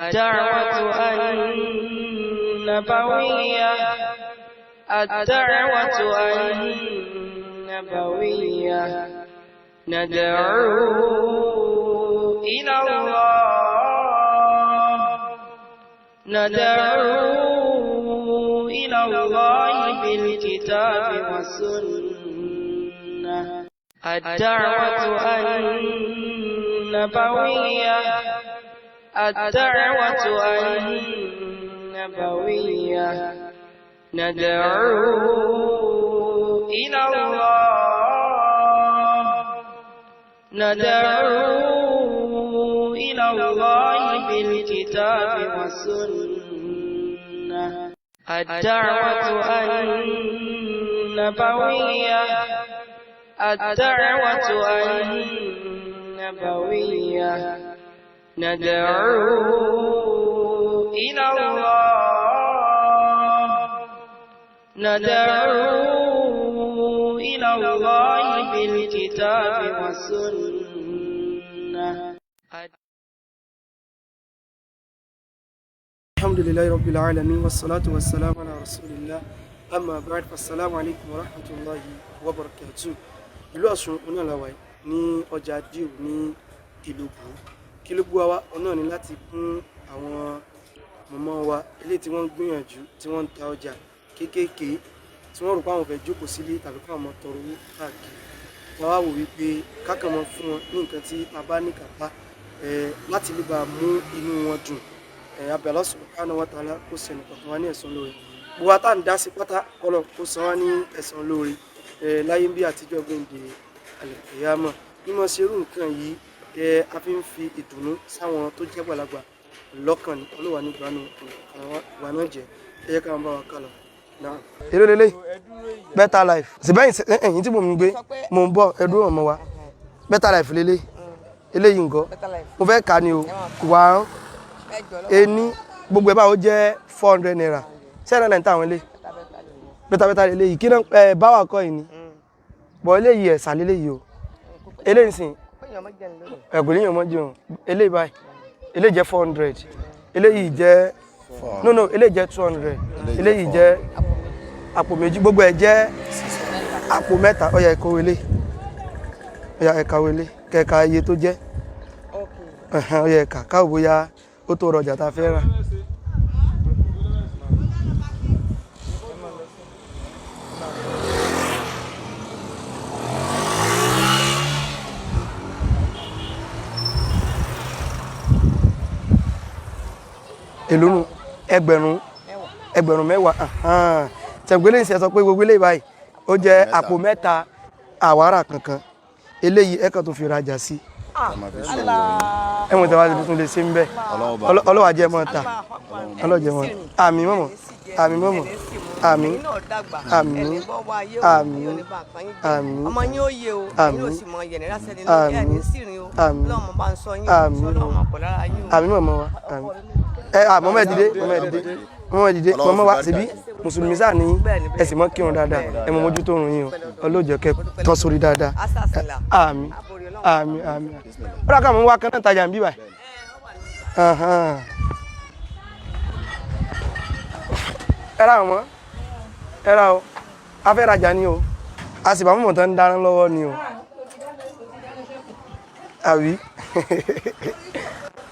الدعوة النبوية ندعو إلى الله بالكتاب والسنة. الدعوة النبوية ندعو إلى الله بالكتاب والسنة. الدعوة النبوية ندعو إلى الله بالكتاب والسنة. الحمد لله رب العالمين والصلاة والسلام على رسول الله أما بعد فالسلام عليكم ورحمة الله وبركاته. ìlú Ọ̀ṣun onílàwà ní ọjà díò ní Ìlúbù kí ló gbọ́ wa ọ̀nà ni láti fún àwọn mọ̀mọ́ wa ilé tí wọ́n ń gbìyànjú tí wọ́n ń ta ọjà kéékèèké tí wọ́n rò pé àwọn fẹ́ jókòó sílé tàbí káwọn mọ́ tọrọ owó káàkiri wọ́n wá wò wípé kákan mọ́ fún wọn ní nǹkan tí a bá ní kápá láti lè bá mú inú wọn dùn. Abẹ́ Allah subhanahu wa ta'ala kó ṣe ẹnìkọ̀ọ̀kan wa ní ẹ̀san lóore gbogbo wa tá ń dá sí pátá kọ́lọ̀ kó san wá ní ẹ̀san lóore láyé bí àtijọ́ gbẹ̀ǹdè àlùkìyámà mímọ̀ ṣe irú nǹkan yìí a fi ń fi ìdùnnú sáwọn tó jẹ́ gbàlagbà lọ́kàn ní olúwa ní ìgbà náà jẹ́ ẹ̀yẹ ká ń bá wa kálọ̀ náà. èrè lélẹ̀ Better Life ṣùgbọ́n ẹ̀yìn tí mo ń gbé mo ń bọ̀ ẹ̀dùn ọmọ wa Better Life lélẹ̀ eléyìí nǹkan mo fẹ́ kà ní o wà á ẹni gbogbo ẹ̀ báwo jẹ́ 400 naira 700 táwọn ilé Better lélẹ̀ yìí kí náà báwa kọ́ yìí ni bọ̀ eléyìí ẹ̀sà lélẹ̀ yìí o eléyìí sìn ẹ̀gbọ́n yìí ọmọ jẹun eléyìí báyìí eléyìí jẹ́ 400 eléyìí jẹ́ no eléyìí jẹ́ 200 eléyìí jẹ́ àpò méjì gbogbo ẹ̀ jẹ́ àpò mẹ́ta ó yá ẹ̀kọ́ wọlé kẹ̀ka iye tó jẹ́ ó yá ẹ̀ka káwọ́ bóyá ó tó rọjà tá a fẹ́ rà. èlò nù ẹgbẹ̀rún mẹ́wàá tẹ̀gbẹ́lẹ́ ìṣẹ́ sọ pé gbogbo eléyìí báyìí ó jẹ́ àpò mẹ́ta àwárà kankan eléyìí ẹ̀kan tó fi rajà sí ẹ̀wọ̀n tẹ́wàá tún lè ṣe ń bẹ́ ọlọ́wà jẹ́ mọ́ ta ọlọ́jẹ́ mọ́ àmì mọ́mọ́ àmì mọ́mọ́ àmì àmì àmì àmì ọmọ yín ó yé o yín ó sì mọ yẹn lásán ní lórí ẹ̀ ní sírin o lọ́mọ bá ń sọ yín o lọ́mọ pọ̀ lára yín o. àmì mọ́mọ́ wa àmì mọ́mọ́ ẹ̀dìdé mọ́mọ́ wa síbí mùsùlùmí sáà ní ẹ̀sìn mọ́ kírun dáadáa ẹ mọ mójútó rùn yín o ọlọ́jọ́ kẹ́ tán sórí dáadáa àmì àmì àmì ó dà ká mọ́ wá kan náà tajà ń bí báyìí. ẹ̀rà wọn ẹ̀rà o a fẹ́ rajà ni o a sì bá mọ̀mọ́ tán ń dáná lọ́wọ́ ni o àbí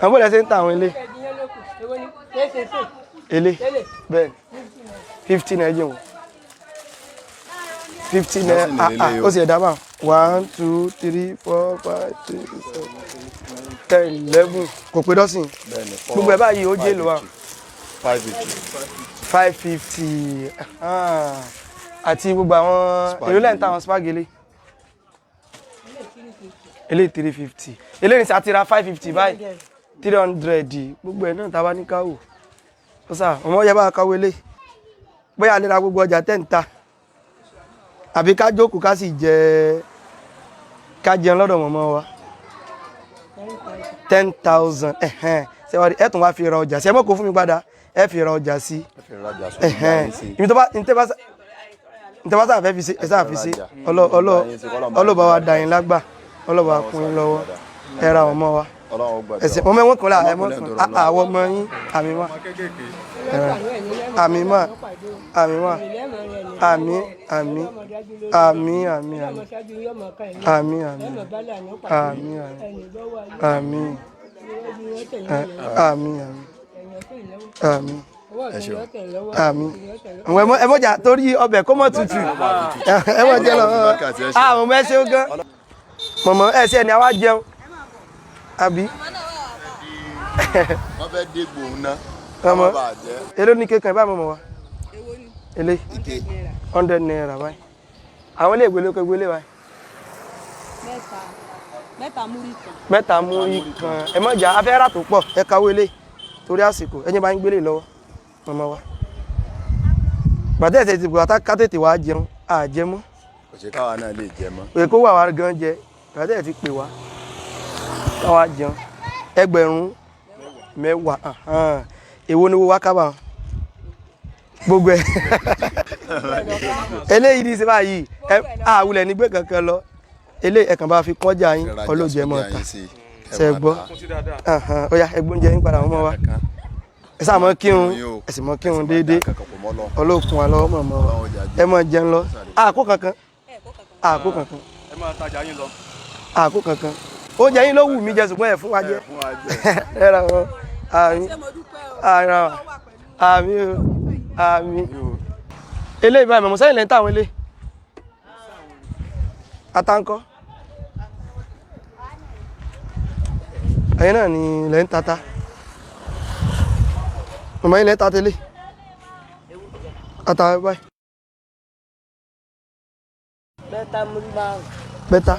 àwọn bóyá ṣe ń ta àwọn ilé bẹ́ẹ̀ 15 naira jẹun 15 naira ó sì ẹ̀dá bá 1 2 3 4 5 6 7 10 11 kò pé dọ́sìn gbogbo ẹ̀ báyìí ó jẹ́ èlò wa 550 àti gbogbo àwọn èrò lẹ́yìn táwọn spaghetti eléyìí 350 eléyìí ní sàtìrà 550 báyìí 300 gbogbo ẹ̀ náà tàbá ní káwò ó sà ọmọ yẹ bá káwò ilé bóyá lè ra gbogbo ọjà tẹ́ǹta àbí ká jókòó ká sì jẹun lọ́dọ̀ mọ̀mọ́ wa 10,000 ṣẹ́wàá ẹ̀tùn wá fi ra ọjà sí ẹmọ́ kò fún mi padà ẹ fi ra ọjà sí ìtẹ́bátà fẹ́ fi ṣe ẹ̀sà fi ṣe ọlọ́bàá wa dá yín lágbà ọlọ́bàá kún yín lọ́wọ́ ẹ ra ọmọ wa. ẹ̀sìn ọmọ ẹ̀wọ̀n kan láà ẹ̀wọ̀n kan àwọn ọmọ yín àmì wà àmì wà àmì wà àmì àmì àmì àmì àmì àmì àmì àmì àmì àmì ẹmọjà torí ọbẹ̀ kó mọ̀ tutù ẹmọjà lọ àwọn ọmọ ẹsẹ̀ gan mọ̀mọ́ ẹsẹ̀ ni a wá jẹun àbí wọ́n fẹ́ dé gbòun náà ọmọ èló ní kékan ìbá mọ̀mọ́ wa èlé 100 naira báyìí àwọn ilé ìgbélé kó gbélé báyìí mẹ́ta múrí kan ẹmọjà afẹ́rà tó pọ̀ ẹ kàwé lé torí àsìkò ẹni bá ń gbélé lọ́wọ́ mọ̀mọ́ wa bàtẹ́ ẹ̀sẹ̀ ti bùkátà ká tètè wá jẹun àjẹmọ́ kò ṣe káwa náà lè jẹ mọ́ èkó wà wá gan jẹ bàtẹ́ ẹ̀ ti pè wá káwá jẹun ẹgbẹ̀rún mẹ́wàá èwo ni wo wá kábà gbogbo ẹ̀ eléyìí ní sẹ́bà yìí àwùlẹ̀ nígbè kankan lọ eléyìí ẹ̀kan bá fi kọjá yín ọlọ́jẹ mọ́ ta ṣẹ́gbọ́ ọ̀yà ẹgbọ́n jẹ́ yín padà wọ́n mọ́ wa ẹ sáà mọ́ kírun ẹ sì mọ́ kírun déédéé ọlọ́kùn àlọ́ mọ̀mọ́ ẹ mọ́ jẹun lọ àkó kankan àkó kankan àkó kankan oúnjẹ yín ló wù mí jẹ ṣùgbọ́n ẹ̀ fún wa jẹ ẹ̀rọ wọn àmì ara àmì àmì eléyìí báyìí mọ̀mọ́ sẹ́yìn lẹ́yìn táwọn eléyìí atankọ́ ẹ̀yin náà ni lẹ́yìn tata mọ̀mọ́ yín lẹ́yìn tata eléyìí àtàwọn báyìí bẹ́tà múrí márùn bẹ́tà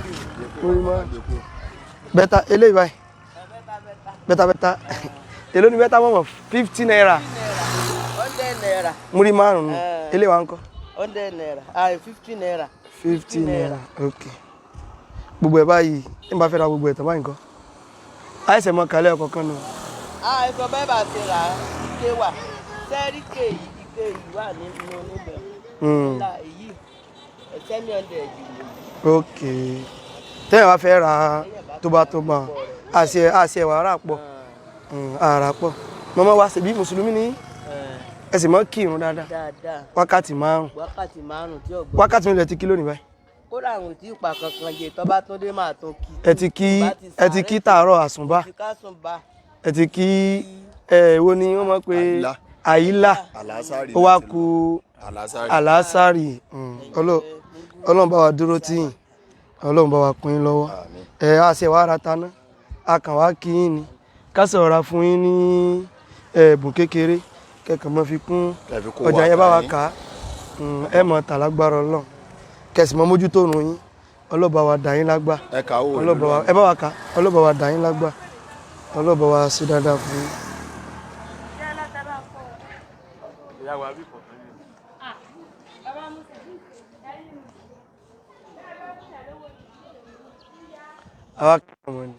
múrí márùn bẹ́tà eléyìí báyìí bẹ́tà èló ni bẹ́tà mọ̀mọ́ 50 naira 100 naira múrí márùn eléyìí wá ń kọ́ 100 naira 50 naira 50 naira ok gbogbo ẹ̀ báyìí ní bá fẹ́ ra gbogbo ẹ̀ tán báyìí nǹkan àìsàn mọ́ kálẹ̀ ọkọ̀ kan náà. àìsàn bẹ́ẹ̀ bá ti rà ike wà sẹ́ríkè ike yìí wà nínú níbẹ̀ ńlá èyí ẹ̀sẹ̀ ní ọ̀dẹ̀ yìí. ok tẹ́yìn wá fẹ́ ra tó bá àṣẹ wà rà pọ̀ àrà pọ̀ mọ́mọ́ wa ṣèbí mùsùlùmí ni ẹ sì mọ́ kírun dáadáa wákàtí márùn tí ò gbọ́ wákàtí mélòó ti kí lónìí báyìí. kódà àwọn tí ìpa kankan jẹ tó bá tún dé máa tún kí. ẹ ti kí tààrọ̀ àsùnbà ẹ ti kí èwo ni wọ́n mọ̀ pé àyílà ó wá ku àlásàrì ọlọ́run bá wa dúró tì yín ọlọ́run bá wa pín in lọ́wọ́ á ṣe wàá ra taná a kàn wá kí yín ni ká sọ̀rọ̀ ra fún yín ní ẹ̀bùn kékeré kẹ̀kẹ́ mọ́ fi kún ọjà yẹn bá wa kà á ẹ mọ̀ tà lágbára ọlọ́run kẹsì mọ́ mójútó òrùn yín ọlọ́ba wa dà yín lágbà ẹ bá wa kà ọlọ́ba wa dà yín lágbà ọlọ́ba wa sí dáadáa fún yín. àwa kí ọmọ ni.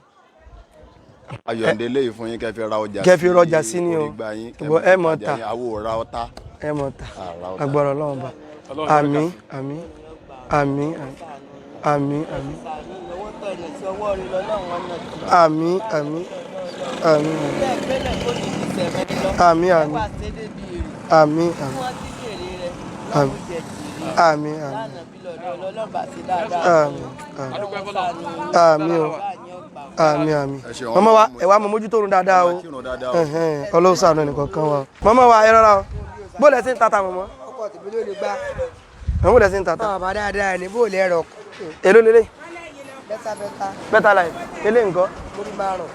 ayọ̀ǹde léyìí fún yín kẹfì ra ọjà kẹfì rọjà sí ni o ẹ mọ̀ ta àwòrán ọ̀tá ẹ mọ̀ ta agbára ọlọ́run bá àmín àmín àmín àmín àmín àmín àmín àmín àmín àmín àmín àmín àmín o àmín àmín mọ́mọ́ wa ẹ wá mọ mójútó orun dáadáa o ọlọ́run ṣàánú ẹnìkọ̀ọ̀kan wa mọ́mọ́ wa ẹ rọra o bó lẹ sí ń tata mọ́mọ́ ọkọ̀ tìbí ló lè gbá àwọn bó lẹ sí ń tata bàbá dáadáa ní bó lè rọ èló lélẹ̀ bẹ́tà láì elé nǹkan múrí márùn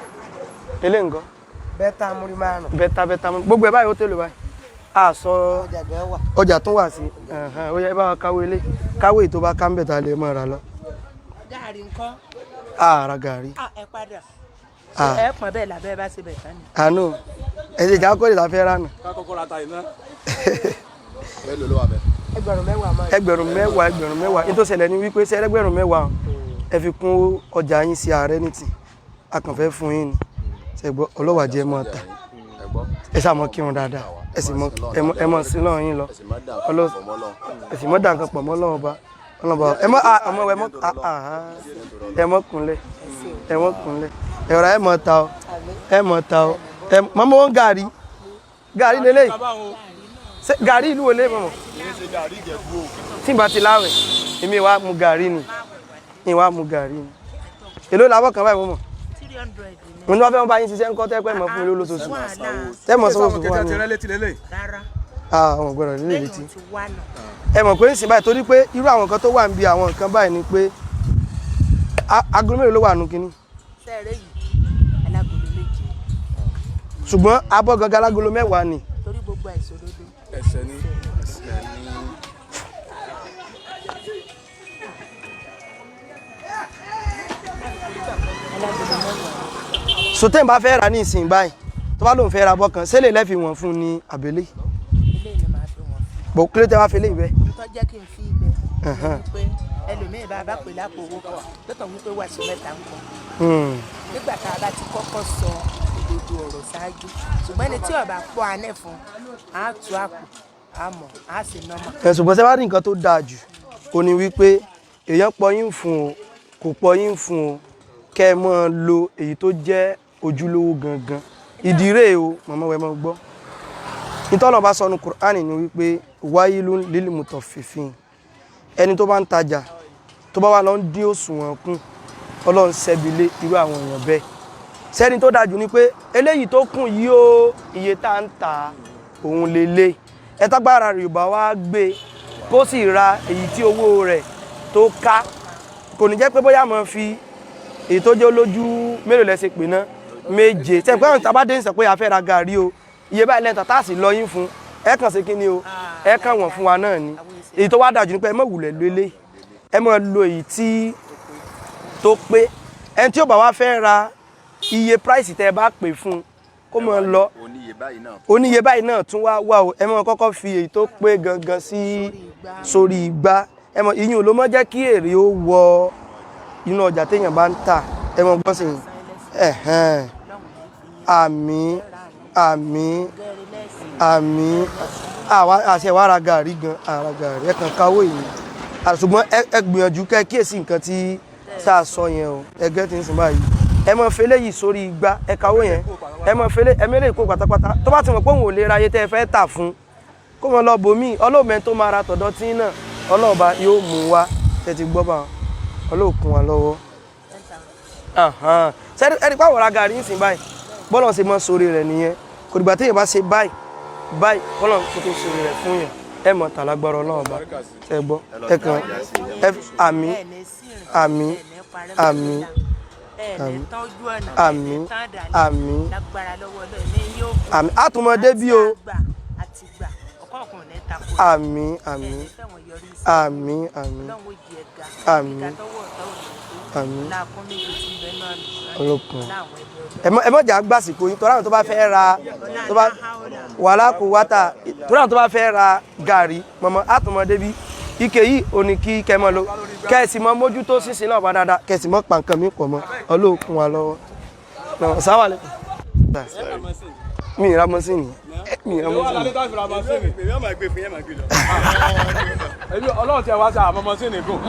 elé nǹkan bẹ́tà múrí márùn bẹ́tà gbogbo ẹ̀ báyìí ó tẹ́lẹ̀ báyìí àṣọ ọjà tó wà sí ó yẹ bá wa káwé tó bá ká ń bẹ̀ tá a lè mọ̀ ra lọ. gàrí nǹkan. àrà gàrí. ẹ padà ẹ pọn bẹ́ẹ̀ làbẹ́ bá ṣe bẹ̀ tán ni. àánú ẹ ṣe ìjà kọ́lé la fẹ́ rà nù. kákọ́kọ́ ra ta iná. mélòó ló wà bẹ́ẹ̀. ẹgbẹ̀rún mẹ́wàá ní tó ṣẹlẹ̀ ní wípé ṣe ẹgbẹ̀rún mẹ́wàá ẹ fi kún ọjà yín sí ààrẹ nítì a kàn fẹ́ fún yín ni ṣe gbọ́ ọlọ́wà jẹ́ mọ́ ta ẹ sàmọ́ kírun dáadáa ẹ sì mọ́ sí lọ́run yín lọ ẹ sì mọ́ dà nǹkan pọ̀ mọ́ lọ́wọ́ bá ẹ mọ́ kúnlẹ̀ ẹ mọ́ kúnlẹ̀. ẹ̀rọ ẹ̀ mọ̀ ta ọ ẹ̀ mọ̀ ta ọ mọ́mọ́ wọn gàrí lélẹ̀ gàrí ìlú olè mọ̀mọ́ tí n bá ti láwẹ̀ èmi wá mu gàrí ni ìwà mu gàrí ni èló làbọ̀ kan báyìí mọ̀mọ́ mo ní wọ́n fẹ́ wọn bá yín ṣiṣẹ́ ń kọ́ tẹ́pẹ́ mọ̀ fún mi lólóṣooṣù tẹ́mọ̀ sọ́wọ́ fún wa ni àwọn gbọ́dọ̀ nílé létí ẹ mọ̀ pé ń sìn báyìí torí pé irú àwọn nǹkan tó wà níbi àwọn nǹkan báyìí ni pé agolo mélòó ló wà nù kínní sẹ́ẹ̀rẹ́ yìí alágolo méje ṣùgbọ́n abọ́ gangan alágolo mẹ́wàá ni torí gbogbo àìsàn lódò ẹsẹ̀ ní sọtẹ́ ń bá fẹ́ ra ní ìsìn báyìí tó bá lóun fẹ́ ra bọ́ kan ṣé lè lẹ́fì wọ̀n fún ní àbélé ilé ni màá fi wọn bò kílé tẹ́ wá fi lé ìbẹ́ tó jẹ́ kí n fi ibẹ̀ pé ẹlòmíì bá bá pè lápò owó kọ lọ́tọ̀ wípé wàásù mẹ́ta ń kọ nígbà tá a bá ti kọ́kọ́ sọ ìdodo ọ̀rọ̀ ṣáájú ṣùgbọ́n ẹni tí ọba pọ̀ anẹ́ fún á tú àpò á mọ̀ á sì nọ́mọ̀. ṣùgbọ́n ṣé wá rí nǹkan tó dáa jù ó ní wípé èèyàn pọ̀ yín fún o kò pọ̀ yín fún o kẹ́ ẹ máa lo èyí tó jẹ́ ojúlówó gangan ìdírè o màmá wẹ̀ máa gbọ́ ìtọ́nà bá sọ ní Kùránì ni wípé wailun lil mutaffifin ẹni tó bá ń tajà tó bá wà lọ ń dín òṣùwọ̀n kún Ọlọ́run ṣẹ́bilé irú àwọn èèyàn bẹ́ẹ̀ sẹ́ni tó dájú ni pé eléyìí tó kùn yìí ó iye tá ń ta òun lélẹ̀ ẹ̀tágbára Yorùbá wá gbé kó sì ra èyí tí owó rẹ̀ tó ká kò ní jẹ́ pé bóyá mo fi èyí tó jẹ́ olójú mélòó lẹ́sẹ̀ pé ná méje tẹ́ pé àwọn tàbádé ń sọ pé a fẹ́ ra gàrí o iye báyìí lẹ́ta tá a sì lọ yín fún ẹ kàn sí kí ni o ẹ kàn wọ̀n fún wa náà ni èyí tó wá dájú ni pé ẹ má wulẹ̀ lélẹ̀ ẹ má lo èyí tí tó pé ẹni tí ó bá wá fẹ́ ra iye price tẹ́ ẹ bá pè fún kó mọ̀ lọ oníye báyìí náà tún wá wà o ẹ má kọ́kọ́ fi èyí tó pé gangan sí sórí igbá ẹ mọ̀ ìyún ló mọ́ jẹ́ kí èrè ó wọ inú ọjà téèyàn bá ń tà ẹ mọ̀ gbọ́n sí ẹ̀hẹ́n àmín àmín àmín àṣẹ wàá ra gàrí gan ara gàrí ẹ kàn káwó yìí ṣùgbọ́n ẹ gbìyànjú kẹ́ kíyèsí nǹkan tí tá a sọ yẹn o ẹgẹ́ tí ń sìn báyìí ẹ mọ̀ fẹ́lẹ́ yìí sórí igbá ẹ káwó yẹn ẹ mọ̀ fẹ́lẹ́ ẹ mẹ́lẹ́ ìkó pátápátá tó bá ti mọ̀ pé òun ò lè ra ayé tẹ́ ẹ fẹ́ tà fún kó mọ̀ lọ bòmí ọlọ́ọ̀mẹ́ tó máa ra tọ̀dọ̀ tí náà ọlọ́ọ̀ba yóò mú wá tẹ́ ti gbọ́ bá ọlọ́ọ̀kun wa lọ́wọ́ ẹni pàwọ̀ ra gàrí ń sìn báyìí bọ́lọ̀ ṣe mọ́ sórí rẹ̀ nìyẹn kò dìgbà téèyàn bá ṣe báyìí bọ́lọ̀ kó tó sórí rẹ̀ fún yẹn ẹ mọ̀ tàlágbára Ọlọ́run bá ẹ gbọ́ ẹ kàn àmín àmín àmín àmín àmín àmín àtúmọ̀dé bí o àmín àmín àmín àmín àmín àmín ọlọ́kùn ẹ mọ̀ jà gbàsìkò yín tọ́ra àwọn tó bá fẹ́ ra tó bá wàhálà kò wátà tọ́ra àwọn tó bá fẹ́ ra gàrí mọ̀mọ́ àtúmọ̀dé bí ike yìí ò ní kí kẹ́ mọ́ lo kẹ́sì mọ́ mójútó sísìn náà bá dáadáa kẹ́sì mọ́ pàǹkan mi pọ̀ mọ́ ọlọ́kùn wa lọ́wọ́ sáwà lẹ́kùn mi ìra mọ́ sí nìyẹn mi ìra mọ́ sí nìyẹn Ọlọ́run tí a wá sí àmọ́mọ́ sí nìkún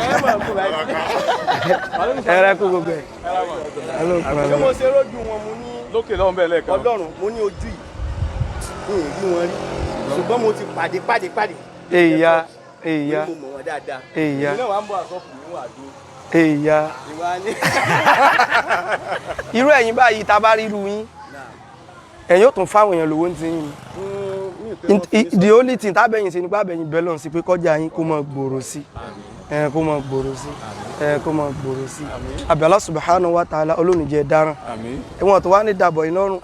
ẹ̀rẹ́ kó gbogbo ẹ̀ ṣé mo ṣe rójú wọn mo ní lókè lọ́wọ́ bẹ́ẹ̀ lẹ́ẹ̀kan Ọlọ́run mo ní ojú yìí ní ìrí wọn rí ṣùgbọ́n mo ti pàdé èyà mo mọ̀ wọn dáadáa èyà ìlú náà wà ń bọ̀ àsọ́kù níwọ̀n àdó èyà ìwà ní irú ẹ̀yin báyìí tá a bá rí irú yín ẹ̀yin ó tún fáwọn èèyàn lówó ní ti yín the only thing tábẹ̀yìn ṣe nípa àbẹ̀yìn bẹ́ẹ̀ lọ́n sí pé kọjá yín kó mọ̀ gbòòrò sí kó mọ̀ gbòòrò sí kó mọ̀ gbòòrò sí àbí Allah subhanahu wa ta'ala olónìjẹ́ dáràn ẹ̀wọ̀n tó wá ní dàbọ̀ yín lọ́rùn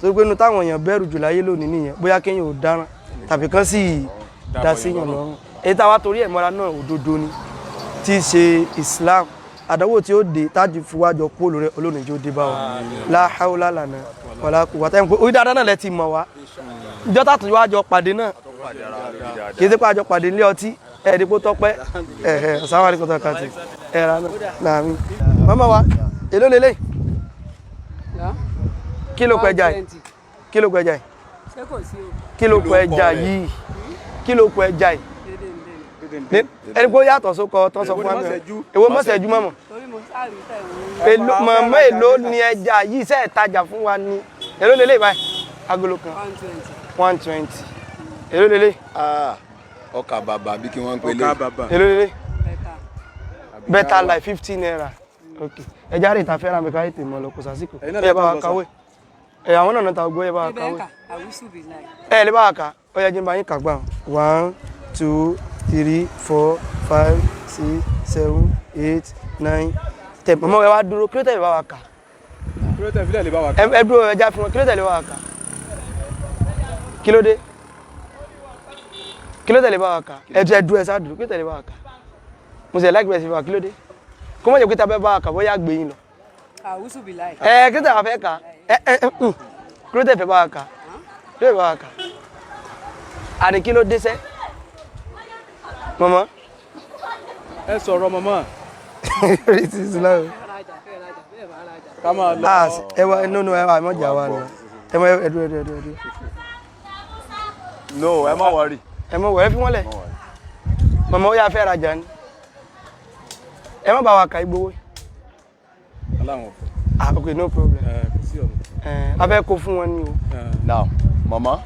tó pé inú táwọn èèyàn bẹ̀rù jù láyé lónìí nìyẹn bóyá kéèyàn ò dáràn tàbí kán sì dá sí yàn lọ́rùn èyí táwa torí ẹ̀ mọ́ra náà òdodo ni tí í ṣe Islam àdánwò tí ó dé tájú fi wájọ kú olùrẹ olónìjẹ́ ó dé bá wa la hawla lana wala quwwata orí dáadáa náà lẹ ti mọ̀ wá ìjọ tààtù wájọ pàdé náà kì í sí pé àjọ pàdé ilé ọtí ẹ̀ẹ́dẹ́gbó tọ́pẹ́ assalamu alaikum kàtì ẹ̀rà náà mi mọ́mọ́ wa èló lélẹ̀ kí ló pẹja yìí kí ló pẹja yìí kí ló pẹja yìí kí ló pẹja yìí ẹni pé ó yàtọ̀ sókọ tó sọ fún wa èwo mọ́sẹ̀jú mọ́mọ́ èlò mọ̀mọ́ èlò ni ẹja yìí ṣe ìtajà fún wa ni èlò lélẹ̀ báyìí agolo kan 120 èlò lélẹ̀ ọkà bàbà bí kí wọ́n ń pele èlò lélẹ̀ better life 15 naira okay ẹja rẹ̀ ta fẹ́ràn mi ká ètè mọ́ lọ kò sásìkò ẹ bá wa kàwé ẹ àwọn náà ta gbọ́ ẹ bá wa kàwé ẹ lè bá wa kà ó yẹ jẹ́ bá yín kà gbà 1 2 3 4 5 6 7 8 9 10 mọ̀mọ́ ẹ wá dúró kí ló tẹ̀lé bá wa kà kí ló tẹ̀lé bá wa kà ẹ dúró ẹja fún wọn kí ló tẹ̀lé bá wa kà kí ló dé kí ló tẹ̀lé bá wa kà ẹ dúró ẹ sá dúró kí ló tẹ̀lé bá wa kà mo sì like bẹ́ẹ̀ sí wa kí ló dé kó mọ̀ jẹ́ pé tábẹ́ bá wa kà bóyá gbé yín lọ kí ló tẹ̀lé bá fẹ́ kà kí ló tẹ̀lé bá wa kà kí ló tẹ̀lé bá wa kà àní kí ló dé sẹ́ mọ̀mọ́ ẹ sọ̀rọ̀ mọ̀mọ́ it is love ká máa lọ ẹ wá no ẹ wá mọ̀jà wa lọ ẹ mọ̀ ẹ dúró no ẹ má worry ẹ mọ̀ wọ̀ ẹ fi wọ́n lẹ̀ mọ̀mọ́ ó yà fẹ́ rajà ni ẹ má bá wa ka igbówó aláwọn okay no problem kò sí ọ̀nà a fẹ́ kó fún wọn ni o now mama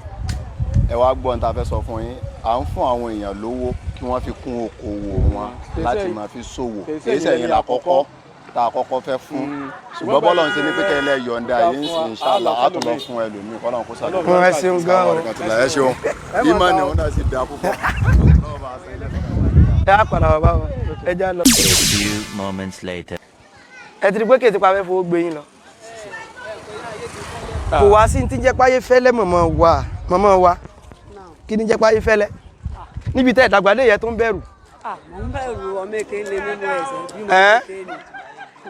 ẹ wá gbọ́ ohun tá a fẹ́ sọ fún yín à ń fún àwọn èèyàn lówó kí wọ́n fi kún okòwò wọn láti máa fi ṣòwò èyí sẹ́yìn lákọ́kọ́ tá a kọ́kọ́ fẹ́ fún ṣùgbọ́n bọ́lá ń ṣe ní pété ilẹ̀ yọ̀ǹda yìí ń inshallah á tún lọ fún ẹlòmíì kọ́lá ń kó sáré. ẹ ṣeun gan o ẹ ṣeun ìmọ̀ ni òun náà sì dá púpọ̀. ẹ á padà wà báwọn ẹ já lọ. A few moments later. ẹ ti di pé kèsì pa fẹ́ fowó gbé yín lọ kò wá sí ti jẹ́ páyé fẹ́lẹ́ mọ̀mọ́ wa kí ni jẹ́ páyé fẹ́lẹ́ níbi tẹ́ ìdàgbàdé yẹn tó ń bẹ̀rù. mo ń bẹ̀rù ọmọ èké lé mímú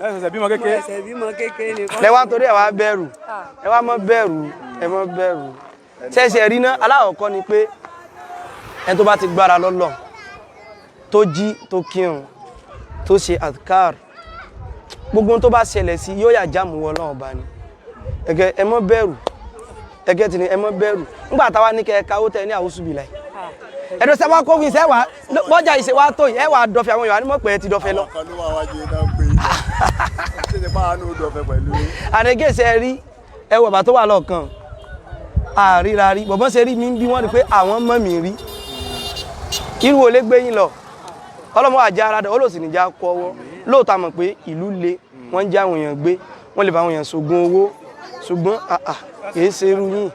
ẹsẹ̀ bímọ kékeré ẹsẹ̀ bímọ kékeré ni. lẹ wá torí ẹ wá bẹ̀rù ẹ wá mọ́ bẹ̀rù ẹ mọ́ bẹ̀rù ṣẹ̀ṣẹ̀ rí ná aláwọ̀kọ́ ni pé ẹni tó bá ti gbára lọ́lọ́ tó jí tó kírun tó ṣe adkar gbogbo tó bá ṣẹlẹ̀ sí yóò yà jáàmù wọ Ọlọ́run bá ní ẹgẹ ẹ mọ́ bẹ̀rù ẹgẹ tí ni ẹ mọ́ bẹ̀rù nígbà táwa ní kẹ káwó tẹ ní àwòsùbìlà ẹ̀dọ́ sẹ́wọ́n kó fi sẹ́wà bọ́jà ìṣe wa tó yìí ẹ wà dọ̀fẹ́ àwọn èèyàn ànímọ̀ pé ẹ ti dọ̀fẹ́ lọ. àdégèsè rí ẹ wọ̀ bá tó wà lọ́ọ̀kan àríra rí bọ̀bọ́n ṣe rí mi bí wọ́n rí pé àwọn mọ̀ mí rí irú olé gbé yín lọ ọlọ́mọ àjẹ́ ara dẹ̀ olóòsì níjà kọ́wọ́ lóòótọ́ àmọ̀ pé ìlú le wọ́n ń já àwọn èèyàn gbé wọ́n lè fa àwọn èèyàn ṣògùn owó ṣùgbọ́n kìí ṣerú yín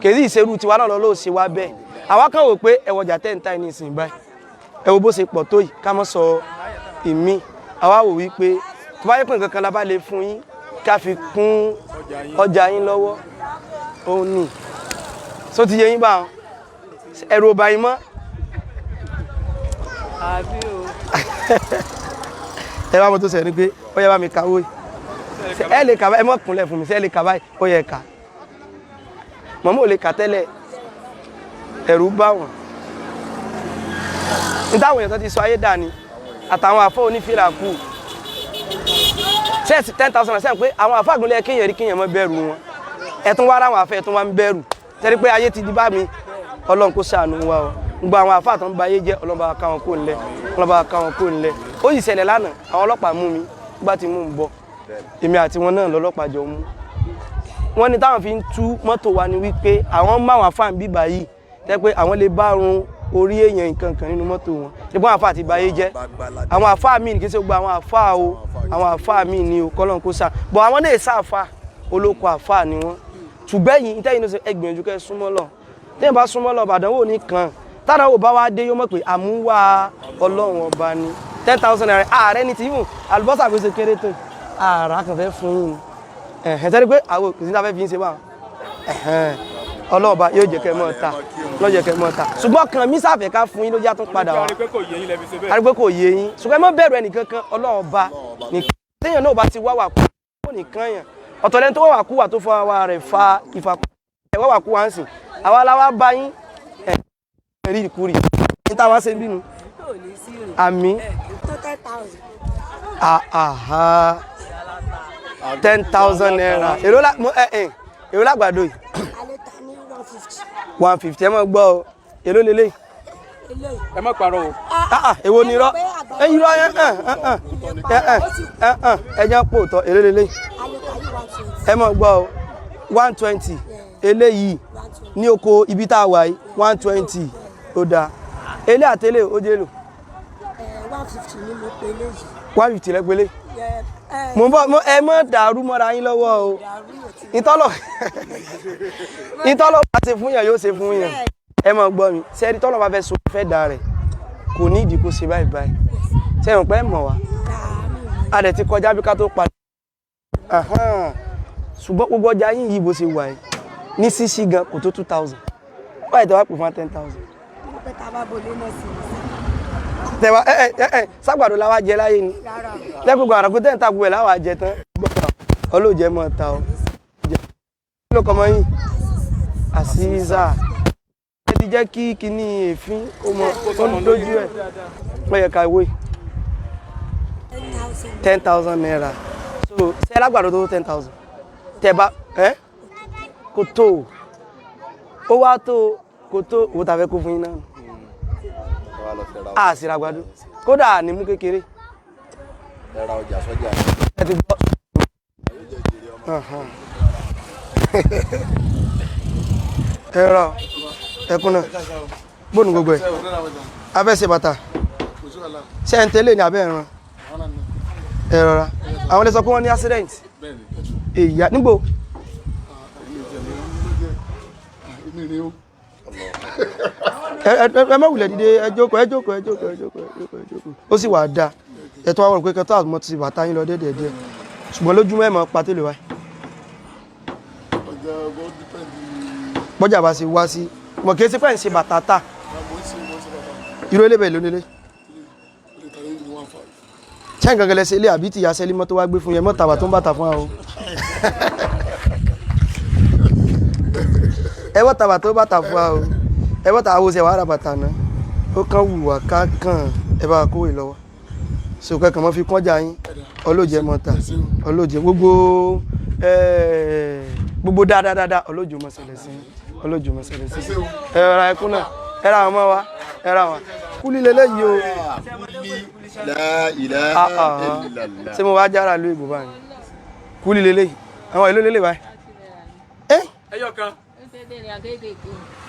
kìí ṣerú tiwa náà lọ́ọ́ ṣe wá bẹ́ẹ̀ àwa kan wò pé ẹ̀wọ̀jà tẹ́ǹtà ní ìsìn báyìí ẹ wo bó ṣe pọ̀ tó yìí ká mọ́ sọ ìmí àwa wò wípé tó bá yẹ pé nǹkan kan la bá lè fún yín ká fi kún ọjà yín lọ́wọ́ òun ni só ti yẹ yín bá wọn ẹ̀rù ò bá yín mọ́. àbí o. ẹ bá mo tó sẹ ni pé ó yẹ bá mi kàwé ẹ lè kà báyìí ẹ mọ̀ kúnlẹ̀ fún mi ṣé ẹ lè kà báyìí ó yẹ kà mọ̀mọ́ ò lè kà tẹ́lẹ̀ ẹ̀rù bá wọn ní táwọn èèyàn tó ti sọ ayé dà ní àtàwọn àfọ́ onífìlà kù ṣẹ́ẹ̀sì 10,000 ṣẹ́ẹ̀ pé àwọn àfọ́ àgúnlẹ̀ kéèyàn rí kéèyàn mọ́ bẹ̀rù wọn ẹ̀tún wá ráwọn àfẹ́ ẹ̀tún wá ń bẹ̀rù tẹ́rí pé ayé ti di bá mi Ọlọ́run kó ṣàánú wa o gbogbo àwọn àfọ́ àtọ́ ń ba ayé jẹ́ Ọlọ́run bá ká wọn kó ńlẹ̀ Ọlọ́run bá ká wọn kó ńlẹ̀ ó sì ṣẹlẹ̀ lánàá àwọn ọlọ́pàá mú mi bá ti mú un bọ̀ èmi àti wọn náà lọ́lọ́pàá jọ mú wọn ní táwọn fi ń tú mọ́tò wa ni wípé àwọn máwọn àfáà ń bíbà yìí tẹ́ pé àwọn lè bá run orí èèyàn nǹkan kan nínú mọ́tò wọn nígbà àwọn àfáà àti ìbáyé jẹ́ àwọn àfáà míì kì í ṣe gbogbo àwọn àfáà o àwọn àfáà míì ni o kọ́lọ́n kó sá bọ̀ àwọn náà sá àfáà olóko àfáà ni wọ́n ṣùgbẹ́ yìí tẹ́yìn ló ṣe ẹgbìyànjú kẹ́ súnmọ́ lọ tẹ́yìn bá súnmọ́ lọ bàdánwò ní kan tádàwò bá wá dé yóò mọ̀ pé àmúwá Ọlọ́run ọba ni 10,000 naira ààrẹ ní ti yìí àlùbọ́sà gbèsè kéré tó ààrà kan fẹ́ fún yín ẹ̀hẹ́n tẹ́lẹ̀ pé àwọn òkè síta fẹ́ fi ń ṣe báwọn ẹ̀hẹ́n ọlọ́ọ̀bá yóò jẹ́ kẹ́ mọ́ ta lọ́jọ́ kẹ́ mọ́ ta ṣùgbọ́n kan mí sáfẹ́ ká fún yín ló já tún padà wá arígbé kò yé yín ṣùgbọ́n ẹ má bẹ̀rù ẹnìkan kan ọlọ́ọ̀bá nìkan téèyàn náà bá ti wá wà kú nìkan yàn ọ̀tọ̀lẹ́ni tó wà kú wà tó fọ ara rẹ̀ fa ìfàkú ẹ̀ wá wà kú wá ń sìn àwa aláwa bá yín rí ìkúrì ní táwa ṣe ń bínú àmì 10,000 naira èrò lágbàdo yìí 150 ẹ mọ̀ gbọ́ ọ èló lélẹ̀ ẹ má parọ́ o èwo ni irọ́ irọ́ ẹjọ́ pò tọ́ èrè lélẹ̀ ẹ mọ̀ gbọ́ 120 eléyìí ní oko ibi tá a wà yìí 120 ó dáa elé àtẹlé ó jẹ́ lò 150 ni mo pe léyìí 150 lẹ́gbẹ̀lẹ́ mo bọ́ ẹ mọ́ dàrú mọ́ra yín lọ́wọ́ o ìtọ́lọ̀ bá ṣe fún yàn yóò ṣe fún yàn ẹ mọ̀ gbọ́ mi sẹ́ẹ̀rí tọ́lọ̀ bá fẹ́ so fẹ́ da rẹ̀ kò ní ìdí kó ṣe báyìí báyìí sẹ́yìn pẹ́ mọ̀ wá a dẹ̀ ti kọjá bí ká tó padà ṣùgbọ́n gbogbo ọjà yín yìí bó ṣe wà yìí ní sísí gan kò tó 2000 báyìí tẹ́wà pè fún 10,000. tẹ̀wá ságbàdo láwa jẹ láyé ni lẹ́gbẹ̀gbẹ̀ àràkú tẹ́ ń ta gbogbo ẹ̀ láwa jẹ tán ọlọ́jẹ́ mọ́ ta ọ kí ló kọ́ mọ́ yín àṣìṣà ẹ ti jẹ́ kí kíní èéfín ó mọ lójú ẹ̀ wọ́n yẹ ká ìwé 10,000 naira so ṣe lágbàdo tó 10,000 tẹ̀bá kò tó ó wá tó kò tó owó tàfẹ́ kó fún yín náà a sì ràgbàdo kódà ní mú kékeré ẹ̀ra ọjà sọ́jà ẹ ti gbọ́ ẹ̀rọ ẹkùn náà bóònù gbogbo ẹ̀ abẹ́sẹ̀ bàtà ṣe ń tẹ́lẹ̀ ní abẹ́ ẹ̀ràn ẹ̀rọra àwọn lè sọ pé wọ́n ní accident èyà nígbò ẹ má wulẹ̀ dìde ẹ jókòó ó sì wà dáa ẹ̀tọ́ àwọn òpin kẹtọ́ àmọ́ ti bàtà yín lọ dédé ṣùgbọ́n lójúmọ́ ẹ̀mọ́ pàtẹ́lẹ̀ wáyé bọ́jà bá ṣe wá sí mọ̀ kìí sí pẹ́ ń ṣe bàtà tà irú elébẹ̀ lónílé ṣẹ́ nǹkan gẹlẹ́ sí ilé àbí ti yà sẹ́lí mọ́ tó wá gbé fún yẹn mọ́ tàbà tó ń bàtà fún àwọn ẹwọ́ tàbà tó bàtà fún àwọn ẹwọ́ tàbà wo ṣe wà rà bàtà náà ó kàn wùwà kákan ẹ bá kówè lọ́wọ́ so kẹ́kàn mọ́ fi kọjá yín ọlọ́jẹ́ mọ́ta ọlọ́jẹ́ gbogbo dáadáa ọlọ́jọ́ mọ́ ṣẹlẹ̀ sí ọlọ́jọ́ mọ́ ṣẹlẹ̀ sí ẹ̀rọ ẹkún náà ẹ̀rọ àwọn ọmọ wa ẹ̀rọ àwọn kúlí lélẹ́yìí o ṣé mo wá jára ló ìbò báyìí kúlí lélẹ́yìí àwọn ìlú lélẹ́yìí báyìí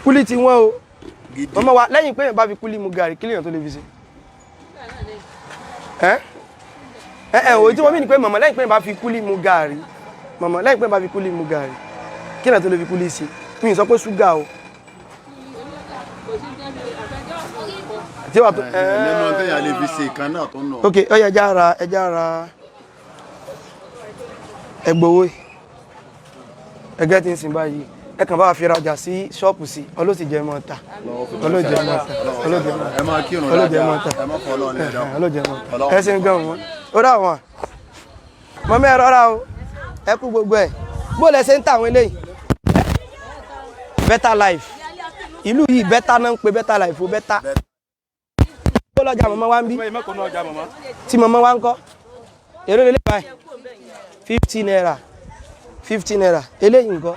kúlí ti wọ́n o ọmọ wa lẹ́yìn pé èèyàn bá fi kúlí mu gàrí kí lèèyàn tó lè fi ṣe òun tí wọ́n mí ní pé mọ̀mọ́ lẹ́yìn pé èèyàn bá fi kúlí mu gàrí mọ̀mọ́ lẹ́yìn pé èèyàn bá fi kúlí mu gàrí kí lèèyàn tó lè fi kúlí ṣe mi ì sọ pé ṣúgà o tí wà tó nínú tẹ́yà lè fi ṣe ìkan náà tó nà ok ọyá ẹjá ara ẹgbowó ẹgẹ́ tí ń sin báyìí ẹkàn bá fi rajà sí ṣọ́ọ̀pù sí ọlọ́sì jẹ́ mọ́ta ẹ máa kírun dáadáa ẹ má fọlọ́ ní ẹ̀dá ẹ ṣe ń gan wọn ó dà wọn mọ́mí ẹ rọra o ẹ kú gbogbo ẹ̀ bó lẹ ṣe ń tàwọn eléyìí better life ìlú yìí better náà ń pe better life o better bó lọ́jà mọ́mọ́ wá ń bí tí mọ́mọ́ wá ń kọ́ èrò lélẹ̀ báyìí 50 naira eléyìí nǹkan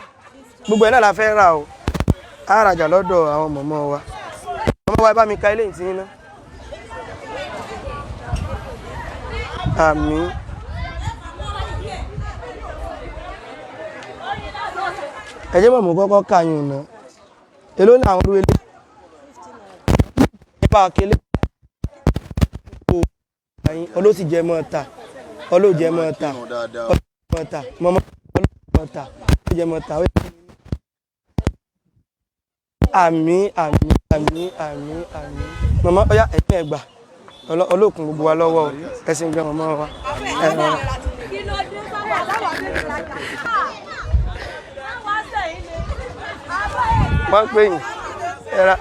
gbogbo ẹ̀ náà la fẹ́ rà o á rajà lọ́dọ̀ àwọn mọ̀mọ́ wa mọ̀mọ́ wa bá mi ka eléyìí tí ń ná àmín ẹjẹ́ mọ̀mọ́ kọ́kọ́ kàyùn náà èló ní àwọn olúwelé ẹbá kélé olóòsì jẹ mọ́ta olóòjẹ mọ́ta mọ́mọ́ olóòjẹ mọ́ta àmín mọ̀mọ́ ọyá ẹ̀yìn ẹgbà olóòkun gbogbo wa lọ́wọ́ ẹ̀sìn gan mọ̀mọ́ wa wọ́n pè yìn ẹ̀rà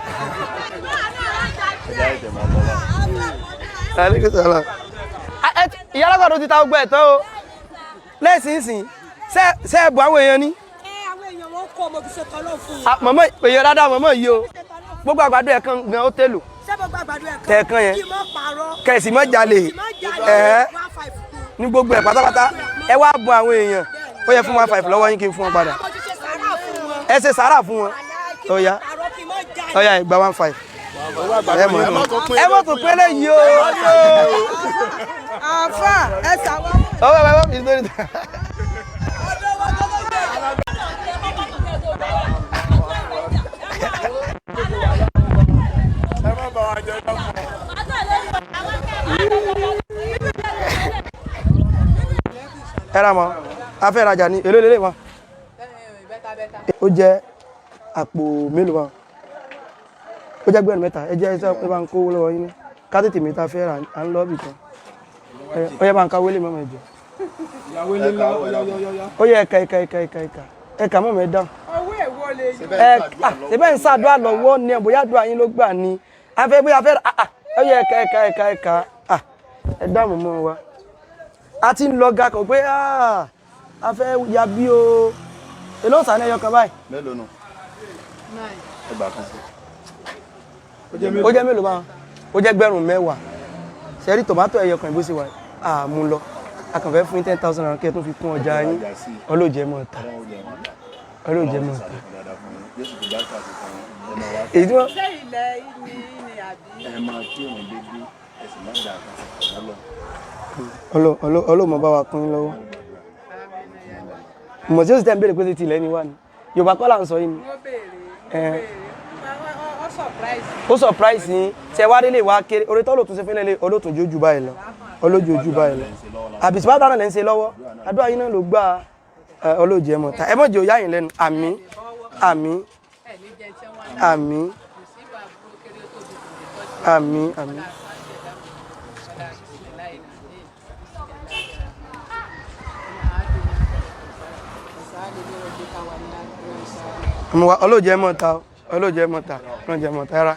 ìyá alágbàdo ti ta ọgbẹ́ ẹ̀tọ́ o lẹ́sìnsìn ṣe ẹ̀bù àwọn èèyàn ní mọ̀mọ́ èèyàn dáadáa mọ̀mọ́ yìí o gbogbo àgbàdo ẹ̀kan gan ó tèlò tẹ̀ẹ̀kan yẹn kẹ̀sì mọ́ jalè ní gbogbo ẹ̀ pátápátá ẹ wá bọ àwọn èèyàn ó yẹ fún 1,500 lọ́wọ́ yín kí n fún wọn padà ẹ ṣe sàárà fún wọn ọ̀yá ìgbà 1,500 ẹ mọ̀ tó pélé yìí o. àfà ẹ sàwọn. ọwọ́ ẹ bá mi sórí ta. ẹ ra mọ́ a fẹ́ rajà ní èlò lélẹ̀ wọn. ó jẹ́ àpò mélòó wọn. ó jẹ́ gbẹ̀rún mẹ́ta ẹ jẹ́ ẹ bá ń kó lọ́wọ́ yín ní ká tètè mi ta fẹ́ rà à ń lọ́ bì kan. ó yẹ bá ń ká wélé mọ́mọ́ ẹ̀jọ̀. ó yẹ ẹ̀ka mọ́mọ́ ẹ̀ dáhùn. owó èwo lè yí. ṣẹ́bẹ̀ ń ṣàdúrà lọ́wọ́ ni bóyá àdúrà yín ló gbà ní afẹ́ bóyá fẹ́ ó yẹ ẹ̀ka ẹ̀ dáhùn mọ́ wa. a ti ń lọ ga kò pé a fẹ́ ya bí o èló sàn ẹyọ kan báyìí. mélòó nù. ẹgbà kan sí. ó jẹ́ mélòó báwọn ó jẹ́ gbẹ̀rún mẹ́wàá ṣẹ́rí tòmátò ẹyọ kan ìbúsí wa mú lọ a kàn fẹ́ fún 10,000 naira kí ẹ tún fi kún ọjà yín ọlọ́jẹ́ mọ̀ ta ọlọ́jẹ́ mọ̀ ta. èyí tí wọ́n. ṣé ilẹ̀ ìní ni àbí. ẹ máa kí òun dédé ẹsìn má dà kan ọlọ́mọ bá wa kún yín lọ́wọ́ mọ̀ tí ó sì tẹ́ ń béèrè pé ti tilẹ̀ ni wá ni Yorùbá kọ́ là ń sọ yìí ni. ó surprise yín ṣe wá délé wá kéré orí tó lòtún ṣe fún ilé olótùn jójú báyìí lọ olójú báyìí lọ àbísí bá dáná lẹ́ ń ṣe lọ́wọ́ àdúrà yín náà ló gbà olóòjì ẹ̀ mọ̀ ta ẹ mọ̀ jẹ́ òyà yín lẹ́nu àmín àmín àmín àmín àmín. ọlọ́jẹ́ mọ́ta ọlọ́jẹ́ mọ́ta rárá.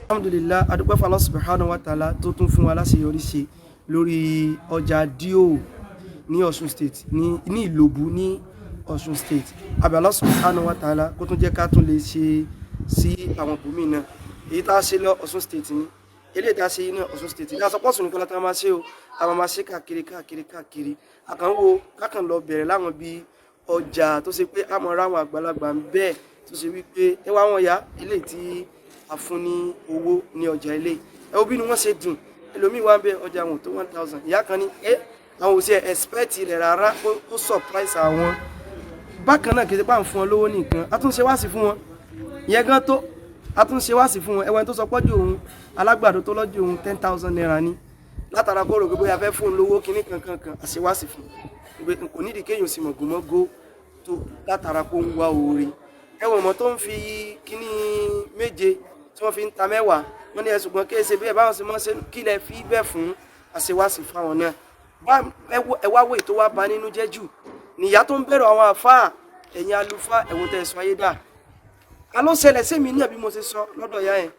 Alhamdulillah adúpẹ́ fún Allah subhanahu wa ta'ala tó tún fún wa láṣeyọrí ṣe lórí ọjà díò ní Ọ̀ṣun state ní Ìlòbù ní Ọ̀ṣun state àbí Allah subhanahu wa ta'ala kó tún jẹ́ ká tún lè ṣe sí àwọn bòmí náà èyí tá a ṣe lọ Ọ̀ṣun state ní eléyìí tá a ṣe ní Ọ̀ṣun state ní asọpọ̀sùn nìkan láti máa ṣe o àwọn máa ṣe káàkiri àkànwò kákan lọ bẹ̀rẹ̀ láwọn bíi ọjà tó ṣe pé àmọ́ ráwọn àgbàlagbà ń bẹ́ẹ̀ tó ṣe wípé ẹ wá wọn ya ilé tí a fún ní owó ní ọjà ilé ẹ bí ni wọ́n ṣe dùn ẹlòmíì wá ń bẹ ọjà wọn tó 1,000 ìyá kan ní àwọn òsì expect rẹ̀ rárá ó surprise àwọn bákan náà kì í ṣe pà ń fún wọn lówó nìkan a tún ṣe wáàsí fún wọn ìyẹn gan tó a tún ṣe wáàsí fún wọn ẹwọ́n tó sọ pọ́jú òun alágbàdo tó lọ́jọ́ òun 10,000 naira ní látara kó rò pé bóyá fẹ́ fún un lówó kíní kankan àṣewáàsí fún un kò nídìí kéèyàn sì mọ̀gòmọ́gó tó látara kó ń wá oore ẹwọ̀n mọ́ tó ń fi kíní méje tí wọ́n fi ń ta mẹ́wàá wọ́n ní ẹ̀sùn kan kéèsè bí ẹ̀ báwọn sì mọ́ ṣe kílẹ̀ fi bẹ́ẹ̀ fún àṣewáṣì fáwọn náà ẹwà wò tó wá ba nínú jẹ́ jù nìyá tó ń bẹ̀rù àwọn àfáà ẹ̀yìn alufa ẹ̀wọ̀n tẹ̀sán ayé dà ká ló ṣẹlẹ̀ sí mi ní àbí mo ṣe sọ lọ́dọ̀ ya ẹ̀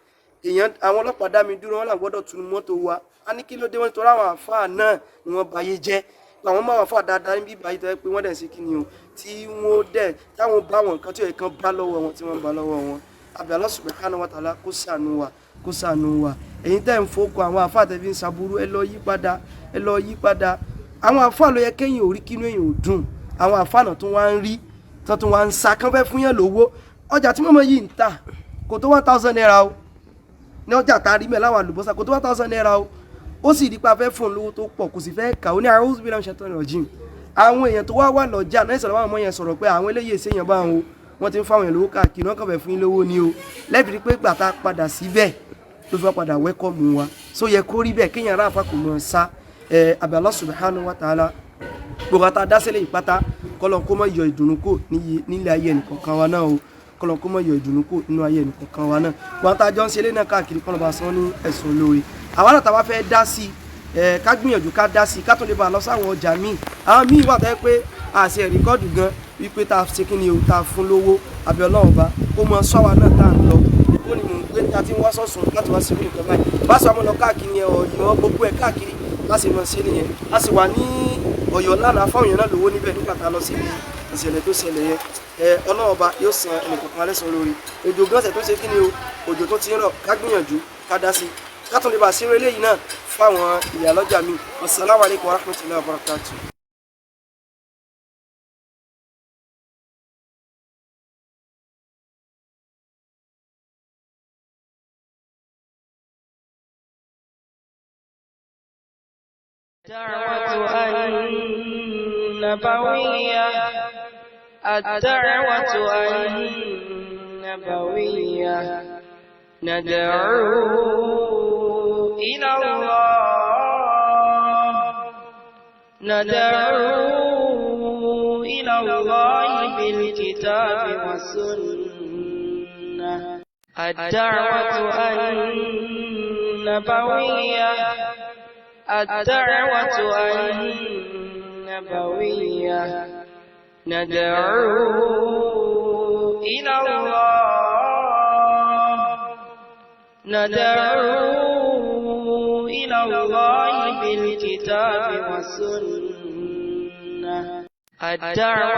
èèyàn àwọn ọlọ́pàá dá mi dúró wọn là gbọ́dọ̀ tún mọ́tò wa a ní kí ló dé wọn torí àwọn àfáà náà ni wọ́n bayé jẹ́ àwọn máa wà fún àdáadáa níbi ìbáyìí tó yẹ pé wọ́n dẹ̀ sí kí ni o tí wọ́n dẹ̀ táwọn bá wọn nǹkan tí ó yẹ kán bá lọ́wọ́ wọn tí wọ́n bá lọ́wọ́ wọn àbí Allah subhanahu wa ta'ala kó ṣàánú wa ẹ̀yin tẹ́ ń fọ́kọ àwọn àfáà tẹ́ fi ń ṣàbúrú ẹ lọ yí padà àwọn àfáà ló yẹ kéyìn orí kínú èyàn ò dùn àwọn àfáà náà tún wá ń rí tún wá ń sa kán fẹ́ fún yẹn lówó ọjà tí mọ́mọ́ yìí ń tà kò tó 1,000 naira o ní ọjà tá a rí mẹ́ láwọn àlùbọ́sà kò tó 1,000 naira o ó sì rí pa fẹ́ fún lówó tó pọ̀ kò sì fẹ́ kà ó ní a'udhu billahi minash shaitanir rajim àwọn èèyàn tó wá lọ́jà náà ìsọ̀rọ̀ àwọn ọmọ yẹn sọ̀rọ̀ pé àwọn eléyìí èsèyàn bá wọn o wọ́n ti ń fáwọn èèyàn lówó káàkiri wọ́n kàn fẹ́ fún yín lówó ni o lẹ́bìrì pé gbàtà padà síbẹ̀ ló fẹ́ padà wẹ́kọ̀mù wa so yẹ kó rí bẹ́ẹ̀ kéèyàn ráàfà kò mọ̀ sá àbí Allah subhanahu wa ta'ala gbogbo àtà dásílẹ̀ ìpátá kọ́lọ̀ kó mọ̀ yọ ìdùnnú kò nílé ayé ẹnìkọ̀ọ̀kan wa náà o kọ́lọ̀ kó mọ̀ yọ ìdùnnú kò nínú ayé ẹnìkọ̀ọ̀kan wa náà gbogbo àtà jọ ń ṣe ilé náà káàkiri kọ́lọ̀ bá san ní ẹ̀sùn olóore àwọn àtàwọn fẹ́ dá sí ká gbìyànjú ká dá sí ká tó lè bá lọ sáwọn ọjà míì àwọn míì wà tẹ́ pé àṣẹ rìkọ́dù gan wípé tá a ṣe kí ni o tá a fún lówó àbí Ọlọ́run bá ó mọ sọ́wọ́ náà tá à ń lọ ó ní mò ń gbé ta tí wọ́n sọ̀sùn láti wá sí ìlú nǹkan báyìí bá sọ ọmọ lọ káàkiri ọ̀yọ́ gbogbo ẹ̀ káàkiri láti mọ̀ sí nìyẹn a sì wà ní Ọ̀yọ́ lánàá fáwọn èèyàn náà lówó níbẹ̀ nígbà tá a lọ sí ìṣẹ̀lẹ̀ tó ṣẹlẹ̀ yẹn Ọlọ́run bá yóò san ẹnìkọ̀ọ̀kan alẹ́ san lórí òjò gánṣẹ̀ tó ṣe kí ni o òjò tó ti ń rọ̀ ká gbìyànjú ká dá sí ká tún lè bá ṣeré eléyìí náà fáwọn ìyálọ́jà mi. Assalamu alaikum warahmatullahi wabarakatuh. الدعوة النبوية ندعو إلى الله بالكتاب والسنة الدعوة النبوية ندعو إلى الله بالكتاب والسنة الدعوة